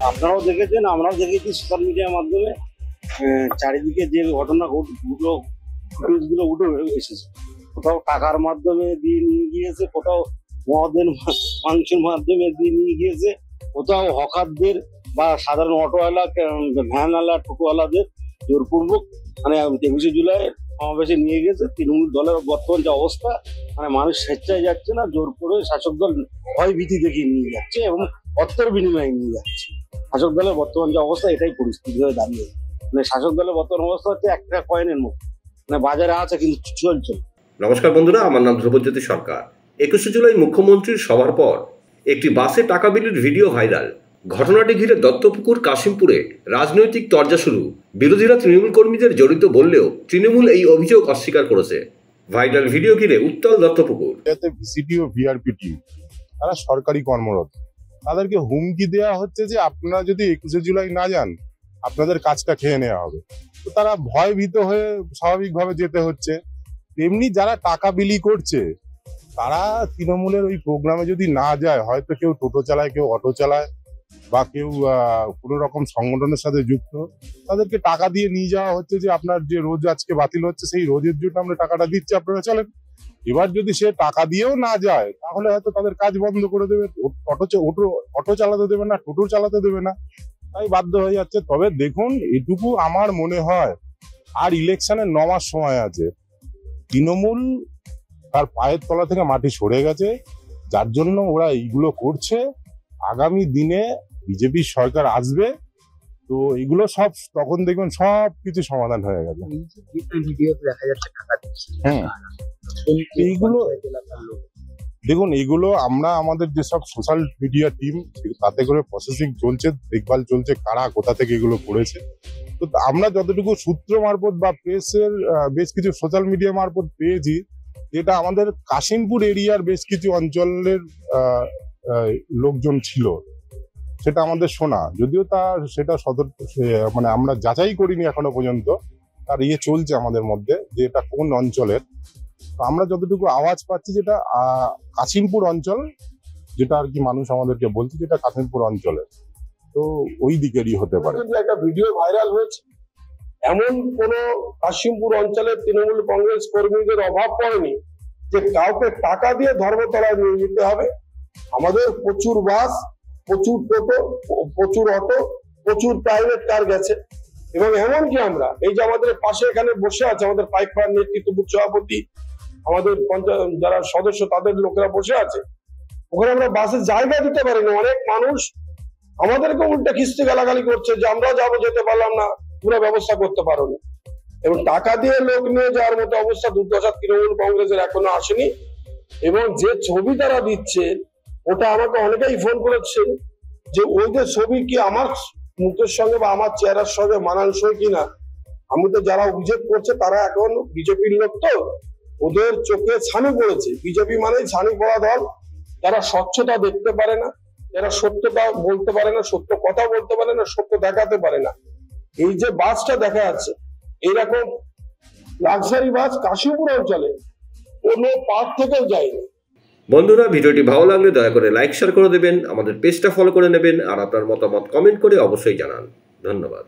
আপনারাও দেখেছেন, আমরাও দেখেছি সোশ্যাল মিডিয়ার মাধ্যমে চারিদিকে যে ঘটনা গুলো উঠে এসেছে। কোথাও টাকার মাধ্যমে দিয়ে নিয়ে গিয়েছে, কোথাও মদের মাংসের মাধ্যমে দিয়ে নিয়ে গিয়েছে, কোথাও হকারদের বা সাধারণ অটোওয়ালা, ভ্যানওয়ালা, টোটোওয়ালাদের জোরপূর্বক মানে 21শে জুলাই সমাবেশে নিয়ে গেছে। তৃণমূল দলের বর্তমান যে অবস্থা, মানে মানুষ স্বেচ্ছায় যাচ্ছে না, জোর করে শাসক দল ভয় ভীতি দেখিয়ে নিয়ে যাচ্ছে এবং অর্থের বিনিময়ে নিয়ে যাচ্ছে। শাসক দলের বর্তমান যে অবস্থা, এটাই পরিস্থিতি হয়ে দাঁড়িয়ে। মানে শাসক দলের বর্তমান অবস্থা হচ্ছে একটা কয়েনের মতো, মানে বাজারে আছে কিন্তু চলছে। নমস্কার বন্ধুরা, আমার নাম ধ্রুবজ্যোতি সরকার। 21শে জুলাই মুখ্যমন্ত্রীর সভার পর একটি বাসে টাকা বিলির ভিডিও ভাইরাল। ঘটনাটি ঘিরে দত্তপুকুর কাশিমপুরে রাজনৈতিক তরজা শুরু। বিরোধীরা তৃণমূল কর্মীদের জড়িত বললেও তৃণমূল এই অভিযোগ অস্বীকার করেছে। ভাইরাল ভিডিও ঘিরে উত্তাল দত্তপুকুর। ভিসিটি ও ভিআরপি টিম তারা সরকারি কর্মরত, তাদেরকে হুমকি দেওয়া হচ্ছে যে আপনারা যদি 21শে জুলাই না যান আপনাদের কাজটা খেয়ে নেওয়া হবে। তো তারা ভয় ভীত হয়ে স্বাভাবিকভাবে যেতে হচ্ছে। তেমনি যারা টাকা বিলি করছে তারা তৃণমূলের ওই প্রোগ্রামে যদি না যায়, হয়তো কেউ টোটো চালায়, কেউ অটো চালায়, বা কেউ কোনো রকম সংগঠনের সাথে যুক্ত, তাদেরকে টাকা দিয়ে নিয়ে যাওয়া হচ্ছে যে আপনার যে রোজ আজকে বাতিল হচ্ছে সেই রোজের জন্য আমরা টাকাটা দিচ্ছি, আপনারা চলেন। এবার যদি সে টাকা দিয়েও না যায় তাহলে হয়তো তাদের কাজ বন্ধ করে দেবে, অটো চালাতে দেবে না, টোটো চালাতে দেবে না, তাই বাধ্য হয়ে যাচ্ছে। তবে দেখুন, এটুকু আমার মনে হয় আর ইলেকশনের 9 মাস সময় আছে। তৃণমূল তার পায়ের তলা থেকে মাটি সরে গেছে, যার জন্য ওরা এইগুলো করছে। আগামী দিনে বিজেপি সরকার আসবে, তো এগুলো সব তখন দেখবেন সব কিছু সমাধান হয়ে গেছে। এইগুলো দেখুন, এগুলো আমরা আমাদের যেসব সোশ্যাল মিডিয়া টিম, তাতে করে প্রসেসিং চলছে, দেখভাল চলছে কারা কোথা থেকে এগুলো করেছে। তো আমরা যতটুকু সূত্র মারফত বা প্রেসের বেশ কিছু সোশ্যাল মিডিয়া মারফত পেয়েছি, যেটা আমাদের কাশিমপুর এরিয়ার বেশ কিছু অঞ্চলের লোকজন ছিল, সেটা আমাদের শোনা। যদিও সেটা মানে আমরা যাচাই করিনি এখনো পর্যন্ত, তার চলছে আমাদের মধ্যে যে এটা কোন অঞ্চলের। তো আমরা যতটুকু আওয়াজ পাচ্ছি, যেটা কাশিমপুর অঞ্চল, যেটা আর কি মানুষ আমাদেরকে বলছে, যেটা কাশিমপুর অঞ্চলের, তো ওই দিকেরই হতে পারে। একটা ভিডিও ভাইরাল হয়েছে, এমন কোন কাশিমপুর অঞ্চলের তৃণমূল কংগ্রেস কর্মীদের অভাব পড়েনি যে কাউকে টাকা দিয়ে ধর্মতলায় নিয়ে যেতে হবে। আমাদের প্রচুর বাস, প্রচুর টোটো, প্রচুর অটো, প্রচুর প্রাইভেট কার গেছে। এবং এমনকি আমরা এই যে আমাদের পাশে এখানে বসে আছে আমাদের পাইকপাড়ার নেতৃত্ব বুথ সভাপতি, আমাদের যারা সদস্য তাদের লোকেরা বসে আছে, ওখানে আমরা বাসে জায়গা দিতে পারিনি। অনেক মানুষ আমাদেরকে উল্টে খিস্তি গালাগালি করছে যে আমরা যাবো, যেতে পারলাম না, পুরো ব্যবস্থা করতে পারোনি। এবং টাকা দিয়ে লোক নিয়ে যাওয়ার মতো অবস্থা দুর্দশা তৃণমূল কংগ্রেসের এখনো আসেনি। এবং যে ছবি তারা দিচ্ছে, ওটা আমাকে অনেকেই ফোন করেছে যে ওই যে ছবি কি আমার মুখের সঙ্গে বা আমার চেহারার সঙ্গে মানানসই কিনা। আমি তো যারা অভিযোগ করছে তারা এখন বিজেপির লোক, তো ওদের চোখে ছানি পড়েছে। বিজেপি মানেই ছানি পড়া দল, যারা স্বচ্ছতা দেখতে পারে না, যারা সত্যতা বলতে পারে না, সত্য কথা বলতে পারে না, সত্য দেখাতে পারে না। এই যে বাসটা দেখা যাচ্ছে, এইরকম লাক্সারি বাস কাশিমপুর অঞ্চলে কোনো পার্ক থেকেও যায়নি। বন্ধুরা, ভিডিওটি ভালো লাগলে দয়া করে লাইক শেয়ার করে দেবেন, আমাদের পেজটা ফলো করে নেবেন, আর আপনার মতামত কমেন্ট করে অবশ্যই জানান। ধন্যবাদ।